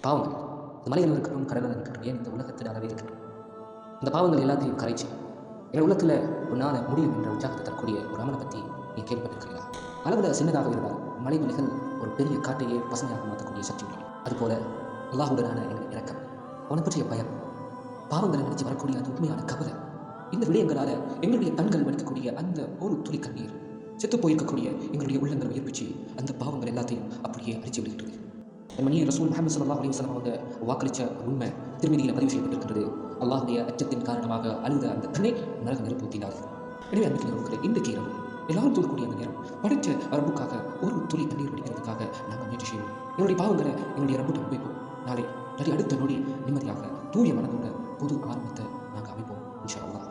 பாவங்கள் இந்த மலையில் இருக்கட்டும், கடலில் இருக்கட்டும், ஏன் இந்த உலகத்தில் அறவே இருக்கட்டும், இந்த பாவங்கள் எல்லாத்தையும் கரைச்சி என் உள்ளத்தில் ஒரு நாள முடியும் என்ற உற்சாகத்தை தரக்கூடிய ஒரு அமலை பற்றி நீ கேள்விப்பட்டிருக்கிறீர்களா? அளவில் சின்னதாக இருந்தால் மலைமலைகள் ஒரு பெரிய காட்டையே பசுமையாக மாற்றக்கூடிய சக்தி உள்ளது. அதுபோல அல்லாஹுடனான எங்கள் இரக்கம், அவனை பற்றிய பயம், பாவங்களை நினைச்சு வரக்கூடிய அந்த உண்மையான கவலை, இந்த விடயங்களால் எங்களுடைய கண்கள் வடிக்கக்கூடிய அந்த ஒரு துளி கண்ணீர் செத்து போயிருக்கக்கூடிய எங்களுடைய உள்ளங்களை உயிர்ப்பிச்சு அந்த பாவங்கள் எல்லாத்தையும் அப்படியே அழிச்சு விடுகிறது. மணியை ரசூல் முஹம்மது ஸல்லல்லாஹு அலைஹி வஸல்லம் அவங்க வாக்களித்த உண்மை திருமதியில் பதிவு செய்யப்பட்டிருக்கிறது. அல்லாஹுடைய அச்சத்தின் காரணமாக அழுத அந்த கண்ணை நரக நெருப்பு ஊற்றினார். எனவே அன்றைக்கு இன்றைக்கு இரவு எல்லாரும் தூக்கக்கூடிய அந்த நேரம் படைத்த ரப்புக்காக ஒரு துளி கண்ணீர் வடிக்கிறதுக்காக நாங்கள் முயற்சி செய்வோம். எங்களுடைய பாவங்களை எங்களுடைய ரப்புட்டு அமைப்போம். நாளை அடுத்த நொடி நிம்மதியாக தூய மனதோட பொது ஆரம்பத்தை நாங்கள் அமைப்போம் இன்ஷா அல்லாஹ்.